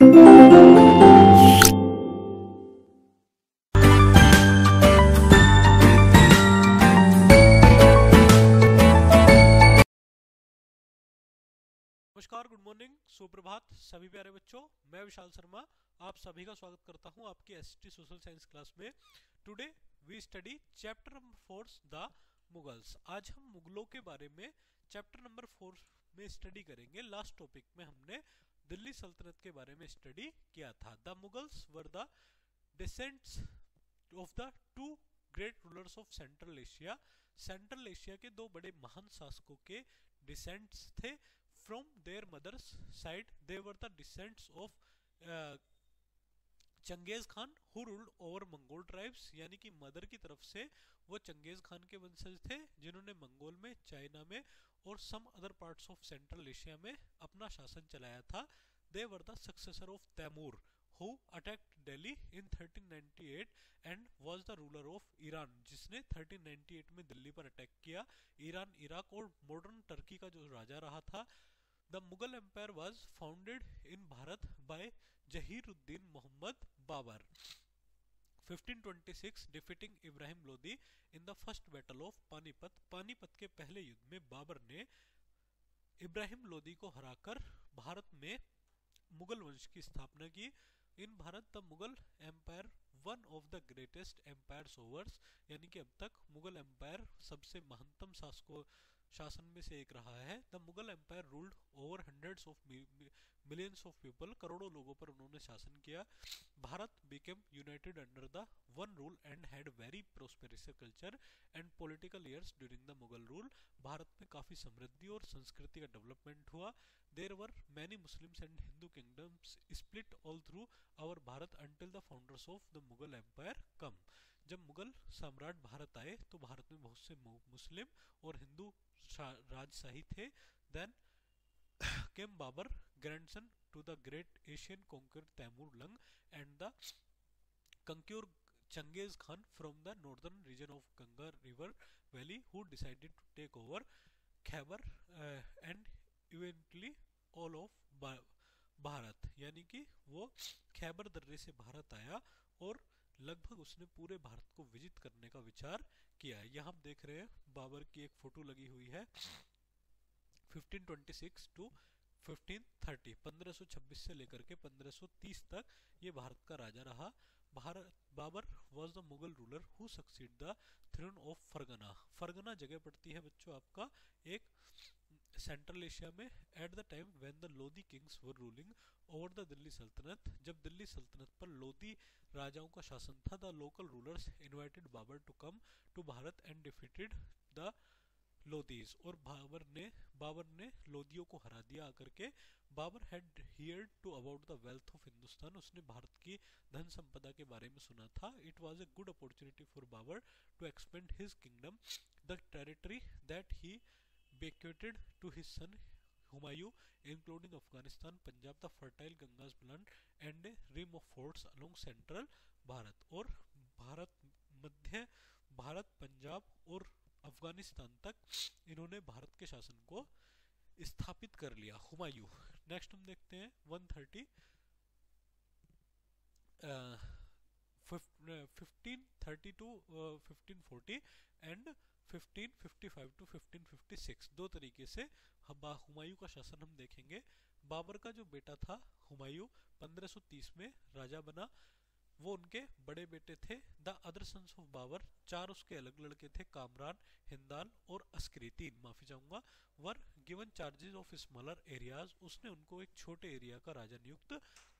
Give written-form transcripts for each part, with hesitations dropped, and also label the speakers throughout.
Speaker 1: नमस्कार, good morning, सुप्रभात सभी प्यारे बच्चों। मैं विशाल शर्मा आप सभी का स्वागत करता हूं आपकी एसटी सोशल साइंस क्लास में। Today we study chapter number 4 the Mughals. आज हम मुगलों के बारे में चैप्टर नंबर 4 में स्टडी करेंगे। लास्ट टॉपिक में हमने दिल्ली सल्तनत के बारे में स्टडी किया था। The Mughals were the descents of the two great rulers of central Asia. Central Asia के दो बड़े महान शासकों के डिसेंट्स थे। From their mother's side, they were the descendants of Genghis Khan who ruled over Mongol tribes, यानी कि मदर की तरफ से वो चंगेज खान के वंशज थे जिन्होंने मंगोल में, चाइना में और some other parts of central Asia में अपना शासन चलाया था। They were the successor of Taimur who attacked Delhi in 1398 and was the ruler of Iran, जिसने 1398 में दिल्ली पर अटैक किया। ईरान, इराक और मॉडर्न टर्की का जो राजा रहा था। The Mughal Empire was founded in Bharat by Jahiruddin Muhammad Babur 1526 defeating Ibrahim Lodi in the first battle of Panipat. Panipat के पहले युद्ध में बाबर ने इब्राहिम लोदी को हराकर भारत में मुगल वंश की स्थापना की। In Bharat the Mughal empire one of the greatest empires overs, यानी कि अब तक मुगल एम्पायर सबसे महत्तम शासन में से एक रहा है। The Mughal empire ruled over hundreds of millions of people, करोड़ों लोगों पर उन्होंने शासन किया। Bharat became united under the one rule and had very prosperous culture and political years during the Mughal rule. Bharat में काफी समृद्धि और संस्कृति का डेवलपमेंट हुआ। There were many Muslims and Hindu kingdoms split all through our Bharat until the founders of the Mughal empire come. जब मुगल सम्राट भारत आए तो भारत में बहुत से मुस्लिम और हिंदू राजशाही थे। Then came Babur, grandson to the great Asian conqueror Timur Lang and the conqueror Changez Khan from the northern region of Ganga river valley who decided to take over Khyber and eventually all of Bharat, यानी कि वो खैबर दर्रे से भारत आया और लगभग उसने पूरे भारत को विजिट करने का विचार किया। यहाँ आप देख रहे हैं बाबर की एक फोटो लगी हुई है। 1526 टू 1530, 1526 से लेकर के 1530 तक ये भारत का राजा रहा। Babur was the Mughal ruler who succeed the throne of Fergana. Fergana जगह पड़ती है बच्चों आपका एक सेंट्रल एशिया में। At the time when the Lodi kings were ruling over the Delhi Sultanate, जब दिल्ली सल्तनत पर लोदी राजाओं का शासन था, the local rulers invited Babur to come to Bharat and defeated the Lodis. और बाबर ने लोदियों को हरा दिया आकर के। Babur had heard to about the wealth of Hindustan, उसने भारत की धन संपदा के बारे में सुना था। It was a good opportunity for Babur to expand his kingdom, the territory that he bequeathed to his son Humayun, including Afghanistan, Punjab, the fertile Ganga's land and a rim of forts along central Bharat. और मध्य भारत, पंजाब और अफगानिस्तान तक इन्होंने भारत के शासन को स्थापित कर लिया, हुमायूं। नेक्स्ट हम देखते हैं 130 1530 टू 1540 एंड 1555 टू 1556। दो तरीके से हुमायूं का शासन हम देखेंगे। बाबर का जो बेटा था हुमायूं 1530 में राजा बना, वो उनके बड़े बेटे थे। The other sons of Babur, चार उसके अलग लड़के थे, कामरान, हिंदाल और अस्करी, तीन माफी चाहूंगा, were given charges of smaller areas, उसने उनको एक छोटे एरिया का राजा नियुक्त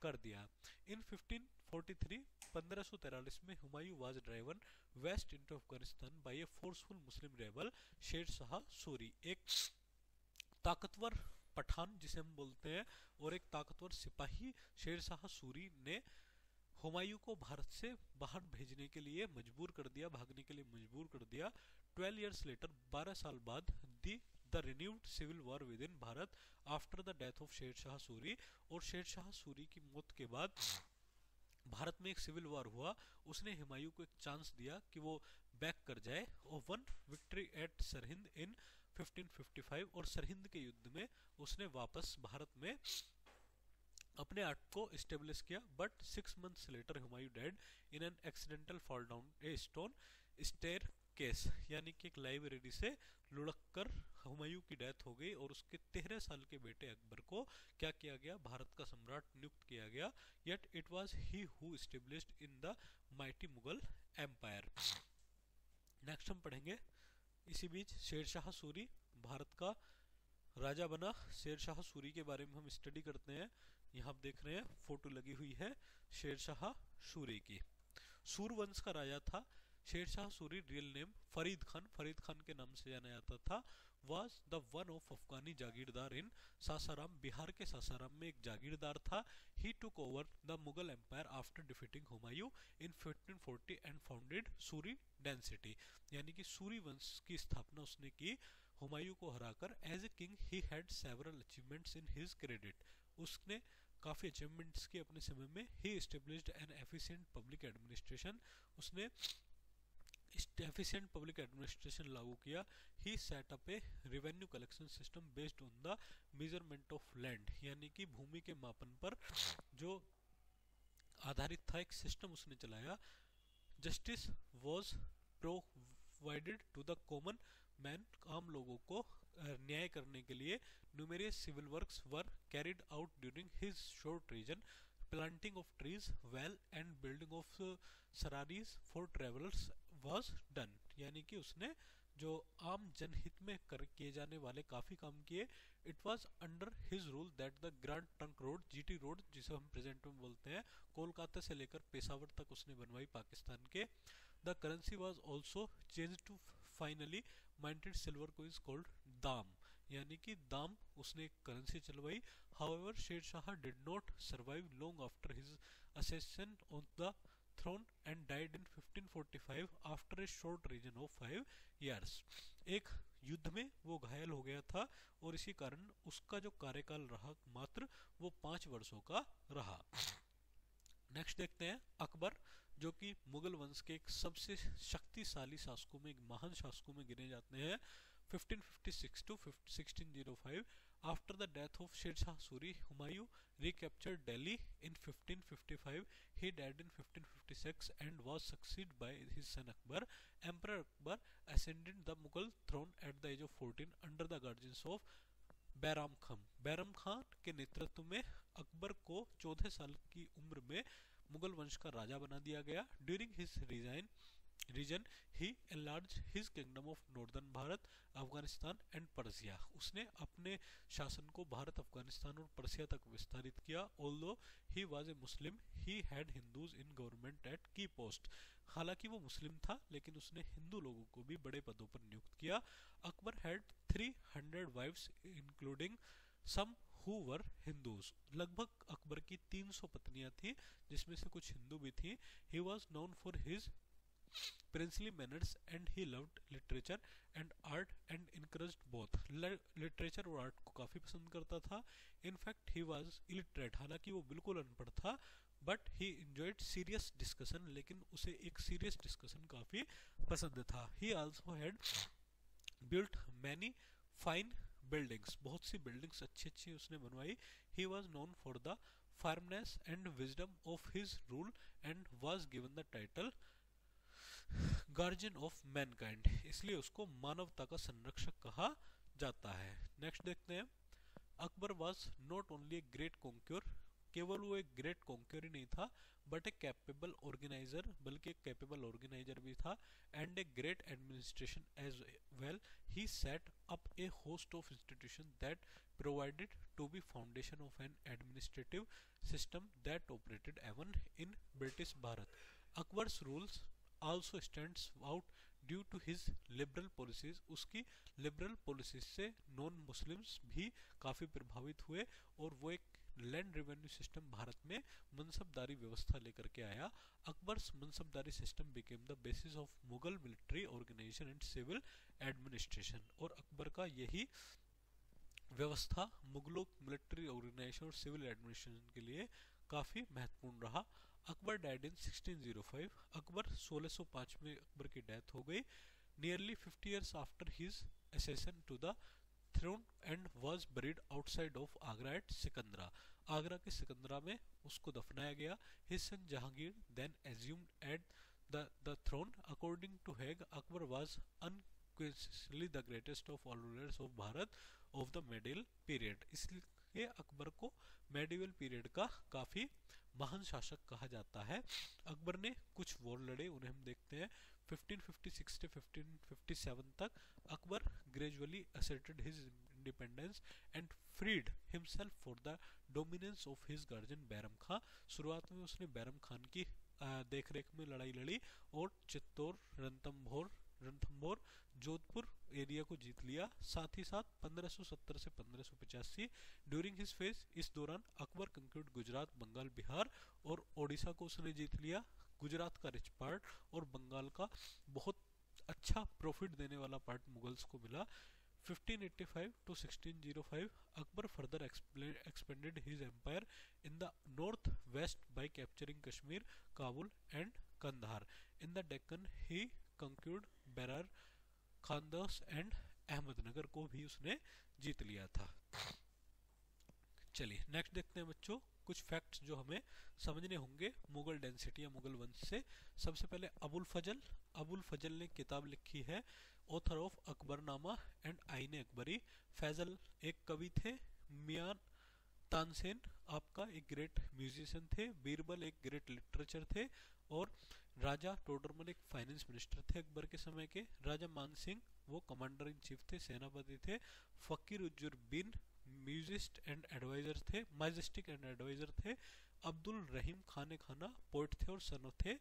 Speaker 1: कर दिया। इन 1543 1543 में Humayun was driven west into Afghanistan by a forceful Muslim rebel Sher Shah Suri, एक ताकतवर पठान जिसे हम बोलते हैं और एक ताकतवर सिपाही शेर शाह सूरी ने हुमायूं को भारत से बाहर भेजने के लिए मजबूर कर दिया, भागने के लिए मजबूर कर दिया। 12 years later, 12 साल बाद the renewed civil war within Bharat after the death of Sher Shah Suri, और शेर शाह सूरी की मौत के बाद भारत में एक सिविल वॉर हुआ। उसने हुमायूं को एक चांस दिया कि वो बैक कर जाए और वन विक्ट्री एट सरहिंद इन 1555, और सरहिंद के युद्ध में उसने वापस भारत में अपने आर्ट को स्टेब्लिश किया, but 6 months later Humayun dead in an accidental fall down a stone staircase, यानी कि एक लाइब्रेरी से लुढ़क कर हुमायूं की डेथ हो गई और उसके 13 साल के बेटे अकबर को क्या किया गया, भारत का सम्राट नियुक्त किया गया। Yet it was he who established in the mighty Mughal empire. Next हम पढ़ेंगे इसी बीच शेरशाह सूरी भारत का राजा बना। शेरशाह सूरी के बारे में हम स्टडी करते हैं। यहाँ आप देख रहे हैं फोटो लगी हुई है शेरशाह सूरी की। सूरवंश का राजा था शेरशाह सूरी। रियल नेम फरीद खान के नाम से जाना जाता था। Was the one of Afghani jagirdar in Sasaram, Bihar के सासाराम में एक जागीरदार था। He took over the Mughal empire after defeating Humayun in 1540 and founded Suri dynasty, यानी कि सूरी वंश की स्थापना उसने की हुमायूं को हराकर। As a king he had several achievements in his credit, उसने काफी अचीवमेंट्स किए अपने समय में। He established an efficient public administration, उसने एफिशिएंट पब्लिक एडमिनिस्ट्रेशन लागू किया। He set up a revenue collection system based on the measurement of land, यानी कि भूमि के मापन पर जो आधारित था एक सिस्टम उसने चलाया। Justice was provided to the common man, आम लोगों को न्याय करने के लिए। Numerous civil works were carried out during his short reign, planting of trees, well and building of sarais for travellers was done, यानी कि उसने जो आम जनहित में किए जाने वाले काफी काम किए। It was under his rule that the grand trunk road, GT road जिसे हम प्रेजेंट में बोलते हैं, कोलकाता से लेकर पेशावर तक उसने बनवाई पाकिस्तान के। The currency was also change to finally minted silver coins called dam, यानी कि दाम उसने एक करेंसी चलवाई। However Sher Shah did not survive long after his accession on the throne and died in 1545 after a short reign of 5 years। एक युद्ध में वो घायल हो गया था और इसी कारण उसका जो कार्यकाल रहा मात्र वो 5 वर्षों का रहा। नेक्स्ट देखते हैं अकबर, जो कि मुगल वंश के एक सबसे शक्तिशाली शासकों में, एक महान शासकों में गिने जाते हैं। 1556 to 1605 after the death of Sher Shah Suri, Humayun recaptured Delhi in 1555. He died in 1556 and was succeeded by his son Akbar. Emperor Akbar ascended the Mughal throne at the age of 14 under the guidance of Bairam Khan. Bairam Khan के नेतृत्व में अकबर को 14 साल की उम्र में मुगल वंश का राजा बना दिया गया। During his reign he enlarge his kingdom of northern Bharat, Afghanistan and Persia, उसने अपने शासन को भारत, अफगानिस्तान और पर्सिया तक विस्तारित किया। Although he was a Muslim he had Hindus in government at की पोस्ट, हालांकि वो मुस्लिम था लेकिन उसने हिंदू लोगों को भी बड़े पदों पर नियुक्त किया। Akbar had 300 wives including some who were Hindus, लगभग अकबर की 300 पत्नियां थी जिसमें से कुछ हिंदू भी थी। He was known for his princely manners and he loved literature and art and encouraged both, literature और आर्ट को काफी पसंद करता था। in fact he was illiterate, हालांकि वो बिल्कुल अनपढ़ था, but he enjoyed serious discussion, लेकिन उसे एक serious discussion काफी पसंद था। he also had built many fine buildings, बहुत सी buildings अच्छी अच्छी उसने बनवाई। he was known for the firmness and wisdom of his rule and was given the title guardian of Mankind, इसलिए उसको मानवता का संरक्षक कहा जाता है। नेक्स्ट देखते हैं Akbar was not only a great conquer, केवल वो एक ग्रेट कॉन्क्योर ही नहीं था बट ए कैपेबल ऑर्गेनाइजर, बल्कि एक कैपेबल ऑर्गेनाइजर भी था, and a great administration as well. He set up a host of institution that provided to be foundation of an administrative system that operated even in British Bharat. Akbar's rules also stands out due to his liberal policies, उसकी liberal policies से non Muslims भी काफी प्रभावित हुए और वो एक land revenue system Bharat में मनसबदारी व्यवस्था लेकर के आया। Akbar's mansabdari system became the basis of Mughal military organisation and civil administration, और अकबर का यही व्यवस्था मुगलों मिलिट्री ऑर्गेनाइजेशन और सिविल एडमिनिस्ट्रेशन के लिए काफी महत्वपूर्ण रहा। अकबर डाइड इन 1605, अकबर 1605 में अकबर की डेथ हो गई। Nearly 50 years after his accession to the throne and was buried outside of Agra at Sikandra. Agra के सिकंदरा में उसको दफनाया गया। His son Jahangir then assumed at the throne. According to Haig, Akbar was unquestionably the greatest of all rulers of Bharat of the medieval period. इसलिए अकबर को medieval period का काफ़ी महान शासक कहा जाता है। अकबर ने कुछ वॉर लड़े, उन्हें हम देखते हैं। 1556 से 1557 तक Akbar gradually asserted his independence and freed himself for the dominance of his guardian Bairam Khan. शुरुआत में उसने बैरम खान की देखरेख में लड़ाई लड़ी और चित्तौड़, रणथंभौर, जोधपुर एरिया को जीत लिया। साथ ही साथ 1570 से 1585 ड्यूरिंग हिज फेज, इस दौरान अकबर कंक्यूर्ड गुजरात, बंगाल, बिहार और ओडिशा को उसने जीत लिया। गुजरात का रिच पार्ट और बंगाल का बहुत अच्छा प्रॉफिट देने वाला पार्ट मुगल्स को मिला। 1585 to 1605 Akbar further expanded his empire in the north-west by capturing Kashmir, Kabul and Kandahar. In the Deccan he conquered Berar, Khandas and Ahmednagar को भी उसने जीत लिया था। चलिए नेक्स्ट देखते हैं बच्चों कुछ फैक्ट्स जो हमें समझने होंगे मुगल डेंसिटी या मुगल वंश से। सबसे पहले अबुल फजल ने किताब लिखी है ऑथर ऑफ अकबरनामा एंड आईने अकबरी। फैजल एक कवि थे। मियां तानसेन आपका एक ग्रेट म्यूजिशियन थे। बीरबल एक ग्रेट लिटरेचर थे। और राजा टोडरमल एक फाइनेंस मिनिस्टर थे अकबर के समय के। राजा मानसिंह वो कमांडर इन चीफ थे, सेनापति थे। फकीर उज्जुर बिन म्यूजिस्ट एंड एडवाइजर थे, मैजेस्टिक एंड एडवाइजर थे। अब्दुल रहीम खान खाना पोइट थे और सन थे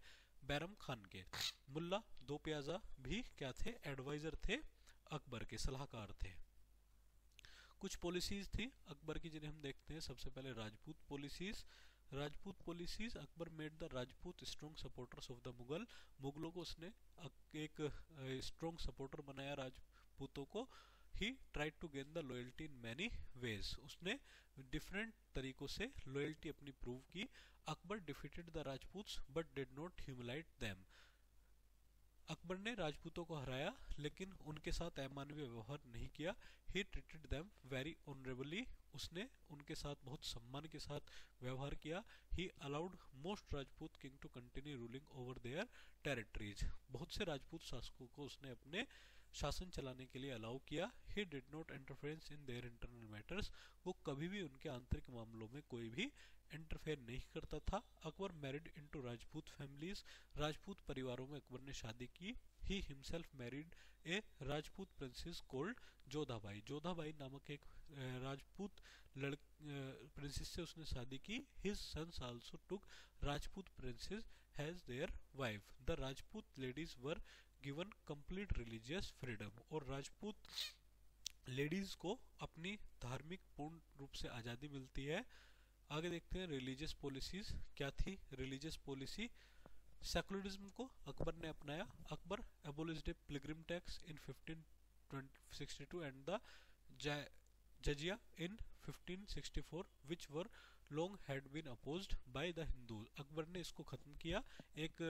Speaker 1: बैरम खान के। मुल्ला दो प्याजा भी क्या थे, एडवाइजर थे, अकबर के सलाहकार थे। कुछ पॉलिसीज थी अकबर की जिन्हें हम देखते हैं। सबसे पहले Rajput policies Akbar made the Rajput strong supporters of the Mughal. मुगलों को उसने एक स्ट्रॉन्ग सपोर्टर बनाया राजपूतों को। He tried to gain the loyalty in many ways, उसने डिफरेंट तरीकों से लॉयल्टी अपनी प्रूव की। Akbar defeated the Rajputs but did not humiliate them. Akbar ने राजपूतों को हराया लेकिन उनके साथ अमानवीय व्यवहार नहीं किया। He treated them very honourably, उसने उनके साथ बहुत सम्मान के साथ व्यवहार किया। He allowed most Rajput king to continue ruling over their territories, बहुत से राजपूत शासकों को उसने अपने शासन चलाने के लिए अलाउ किया। He did not interference in their internal matters, वो कभी भी उनके आंतरिक मामलों में कोई भी इंटरफेयर नहीं करता था। Akbar married into Rajput families, Rajput परिवारों में अकबर ने शादी की। He himself married a Rajput princess called Jodhabai, Jodhabai नामक एक राजपूत प्रिंसेस से उसने शादी की। His sons also took Rajput princess has their wife. The Rajput ladies were given complete religious freedom, और राजपूत लेडीज को अपनी धार्मिक पूर्ण रूप से आज़ादी मिलती है। आगे देखते हैं रिलीजियस पॉलिसीज क्या थी। रिलीजियस पॉलिसी, सेकुलरिज्म को अकबर ने अपनाया। Akbar abolished pilgrim tax in 1562 and the jizya in 1564 which were long had been opposed by the Hindus. Akbar ने इसको खत्म किया। एक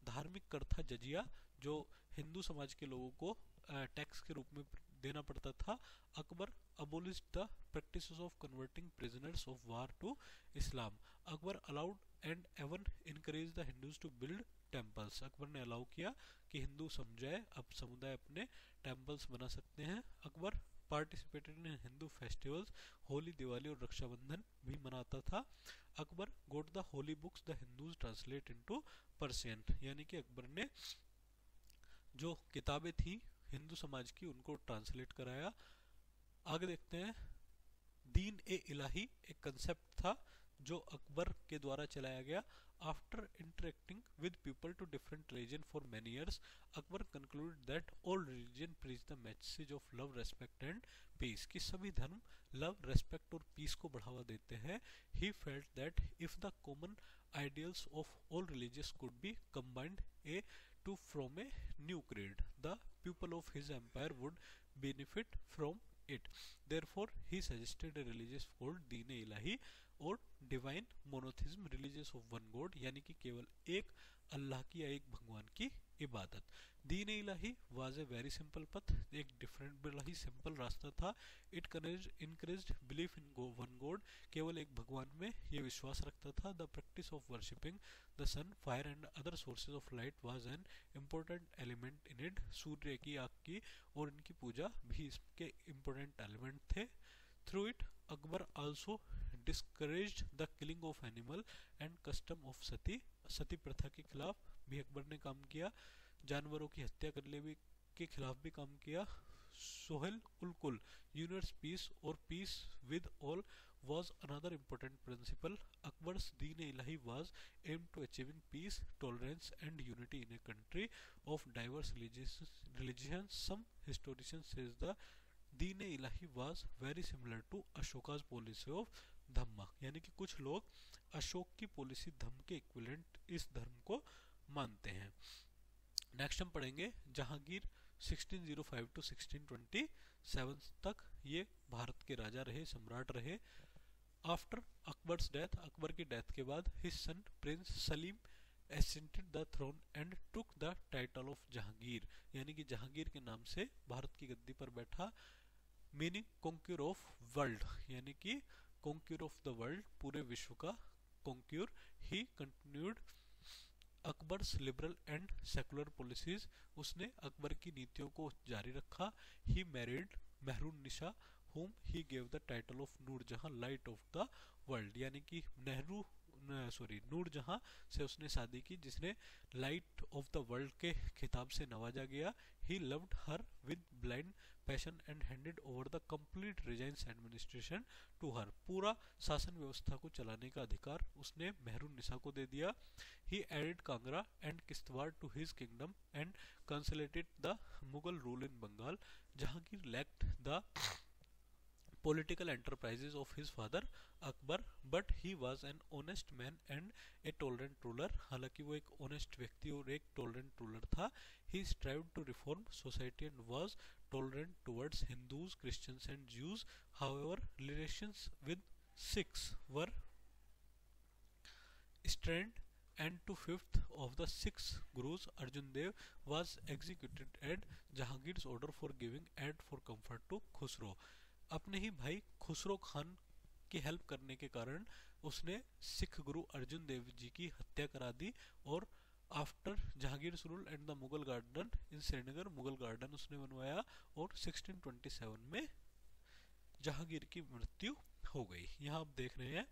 Speaker 1: धार्मिक कर था जजिया जो हिंदू समाज के लोगों को टैक्स के रूप में देना पड़ता था। Akbar abolished the practices of converting prisoners of war to Islam. Akbar allowed and even encouraged the Hindus to build temples. Akbar ने अलाउ किया कि हिंदू समुदाय अपने टेम्पल्स बना सकते हैं। Akbar participated in Hindu festivals, Holi, Diwali और रक्षाबंधन भी मनाता था। Akbar got the holy books the Hindus translate into Persian, यानी कि अकबर ने जो किताबें थी हिंदू समाज की उनको ट्रांसलेट कराया। आगे देखते हैं दीन ए इलाही एक कंसेप्ट था जो अकबर के द्वारा चलाया गया। After interacting with people to different religion for many years, Akbar concluded that all religion preach the message of love, respect and peace, कि सभी धर्म लव, रेस्पेक्ट और पीस को बढ़ावा देते हैं। He felt that if the common ideals of all religious could be combined A to from a new creed, the people of his empire would benefit from it. Therefore he suggested a religious called दीन इलाही और divine monotheism, religious of one God, यानी कि केवल एक अल्लाह की या एक भगवान की इबादत। Din Ilahi was a very simple path, एक डिफरेंट बड़ा ही सिंपल रास्ता था। It encouraged belief in one God, केवल एक भगवान में ये विश्वास रखता था। The practice of worshipping the sun, fire and other sources of light was an important element in it, सूर्य की, आग की और इनकी पूजा भी इसके इम्पोर्टेंट एलिमेंट थे। Through it Akbar also discouraged the killing of animal and custom of सती, सती प्रथा के खिलाफ भी अकबर ने काम किया, जानवरों की हत्या करने भी के खिलाफ भी काम किया। सोहेल उल कुल, यूनिवर्स पीस और peace with all was another important principle. Akbar's Deen Ilahi was aimed to achieving peace, tolerance and unity in a country of diverse religions. Some historians says the Deen Ilahi was very similar to Ashoka's policy of Dhamma, यानी कि कुछ लोग अशोक की policy धम्म के equivalent इस धर्म को मानते हैं। नेक्स्ट हम पढ़ेंगे जहांगीर 1605 टू 1627 तक ये भारत के राजा रहे, सम्राट रहे। आफ्टर अकबर्स डेथ, अकबर की डेथ के बाद his son Prince Salim ascended the throne and took the title of Jahangir, यानी कि जहांगीर के नाम से भारत की गद्दी पर बैठा। मीनिंग कॉन्क्यूर ऑफ वर्ल्ड, यानी कि कॉन्क्यूर ऑफ द वर्ल्ड, पूरे विश्व का conqueror. He continued Akbar's liberal and secular policies, उसने अकबर की नीतियों को जारी रखा। He married Mehrun Nisa whom he gave the title of Nur Jahan light of the world, यानी कि नूरजहां से उसने शादी की जिसने लाइट ऑफ द वर्ल्ड के खिताब से नवाजा गया। He loved her with blind passion and handed over the complete regency administration to her, पूरा शासन व्यवस्था को चलाने का अधिकार उसने महरून निशा को दे दिया। He added Kangra and Kishtwar to his kingdom and consolidated the Mughal rule in Bengal. Jahangir lacked the political enterprises of his father Akbar, but he was an honest man and a tolerant ruler, हालांकि वो एक honest व्यक्ति और एक tolerant ruler था। He strived to reform society and was tolerant towards Hindus, Christians and Jews. However, relations with Sikhs were strained, and to fifth of the six gurus Arjun Dev was executed at Jahangir's order for giving aid for comfort to Khusro। अपने ही भाई खुसरो खान की help करने के कारण उसने सिख गुरु अर्जुन देव जी की हत्या करा दी। और after Jahangir rule and the Mughal garden in Srinagar, Mughal garden उसने बनवाया और 1627 में जहांगीर की मृत्यु हो गई। यहाँ आप देख रहे हैं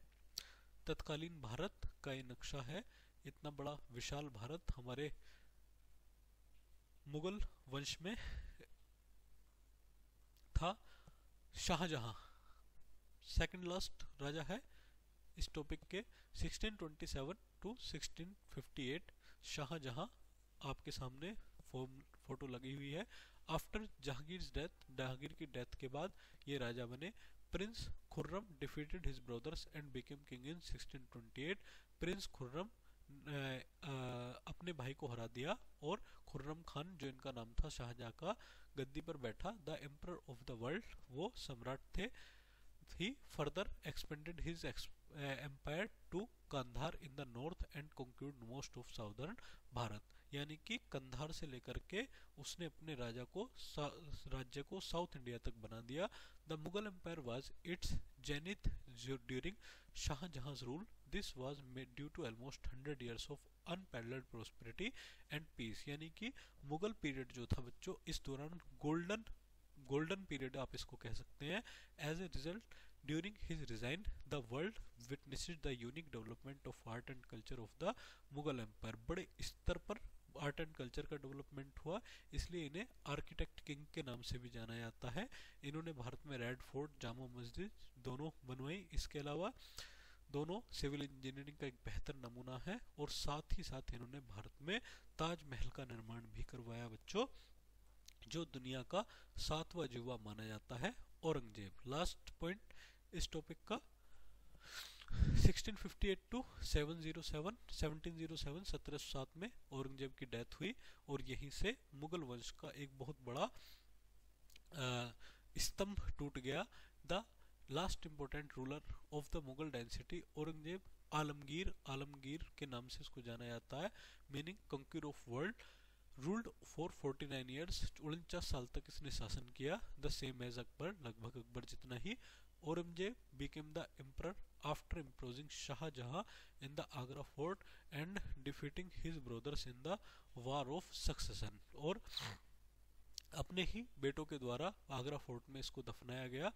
Speaker 1: तत्कालीन भारत का ये नक्शा है। इतना बड़ा विशाल भारत हमारे मुगल वंश में था। शाहजहां सेकंड लास्ट राजा है इस टॉपिक के। 1627 टू 1658 शाहजहां आपके सामने फोटो लगी हुई है। आफ्टर जहांगीर डेथ, जहांगीर की डेथ के बाद ये राजा बने। Prince Khurram defeated his brothers and became king in 1628। Prince Khurram अपने भाई को हरा दिया और खुर्रम खान जो इनका नाम था शाहजहां का, गद्दी पर बैठा। The emperor of the world, वो सम्राट थे। He further expanded his empire to Kandahar in the north and conquered most of southern Bharat, यानी कि कंधार से लेकर के उसने अपने राज्य को साउथ इंडिया तक बना दिया। The Mughal empire was its zenith during Shah Jahan's rule. This was made due to almost 100 years of unparalleled prosperity and peace, यानी कि मुगल पीरियड जो था बच्चों, इस दौरान गोल्डन पीरियड आप इसको कह सकते हैं। As a result during his reign the world witnessed the unique development of art and culture of the Mughal empire. बड़े स्तर पर आर्ट एंड कल्चर का डेवलपमेंट हुआ, इसलिए इन्हें आर्किटेक्ट किंग के नाम से भी जाना जाता है। इन्होंने भारत में रेड फोर्ट, जामा मस्जिद दोनों बनवाई। इसके अलावा दोनों सिविल इंजीनियरिंग का एक बेहतर नमूना है। और साथ ही साथ इन्होंने भारत में ताजमहल का निर्माण भी करवाया बच्चों, जो दुनिया का 7वां अजूबा माना जाता है। औरंगजेब लास्ट पॉइंट इस टॉपिक का। 1658 टू 707 1707 में औरंगजेब की डेथ हुई और यहीं से मुगल वंश का एक बहुत बड़ा स्तंभ टूट गया। The last important ruler of the Mughal dynasty Aurangzeb, Alamgir के नाम से इसको जाना जाता है। Meaning conqueror of world. Ruled for 49 years, 49 साल तक इसने शासन किया, द सेम एज अकबर, लगभग अकबर जितना ही। Aurangzeb became the emperor after imposing Shahjahan in the Agra fort and defeating his brothers in the war of succession, और अपने ही बेटों के द्वारा आगरा फोर्ट में इसको दफनाया गया।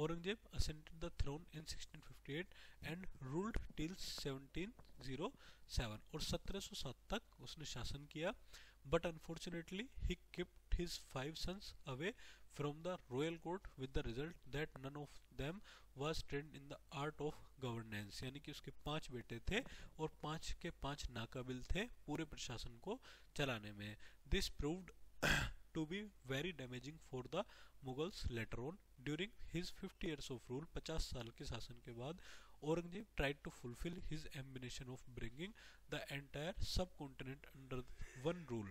Speaker 1: Aurangzeb ascended the throne in 1658 and ruled till 1707, और 1707 तक उसने शासन किया। But unfortunately he kept his 5 sons away from the royal court with the result that none of them was trained in the art of governance, यानी कि उसके 5 बेटे थे और 5 के 5 नाकाबिल थे पूरे प्रशासन को चलाने में। This proved to be very damaging for the Mughals later on. During his 50 years of rule, 50 साल के शासन के बाद, Aurangzeb tried to fulfill his ambition of bringing the entire subcontinent under one rule.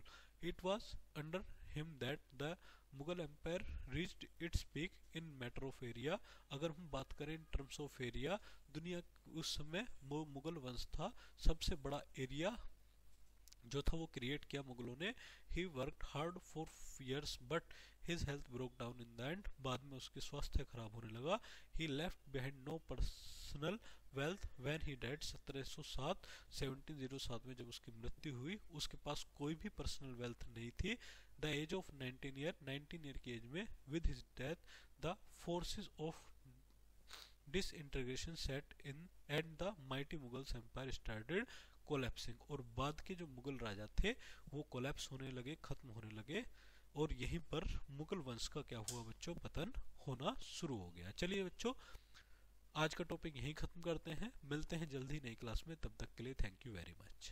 Speaker 1: It was under him that the Mughal Empire reached its peak in matter of area. अगर हम बात करें in terms of area, दुनिया उस समय मुगल वंश था, सबसे बड़ा एरिया जो था वो क्रिएट किया मुगलों ने। He worked hard for years but his health broke down in the end, बाद में उसके स्वास्थ्य खराब होने लगा। he left behind no personal wealth when he died, 1707 में जब उसकी मृत्यु हुई उसके पास कोई भी पर्सनल वेल्थ नहीं थी। the age of 19 ईयर की एज में with his death the forces of disintegration set in and the mighty Mughals empire started collapsing, और बाद के जो मुगल राजा थे वो कोलैप्स होने लगे, खत्म होने लगे, और यहीं पर मुगल वंश का क्या हुआ बच्चों, पतन होना शुरू हो गया। चलिए बच्चों आज का टॉपिक यहीं खत्म करते हैं, मिलते हैं जल्दी नई क्लास में, तब तक के लिए थैंक यू वेरी मच।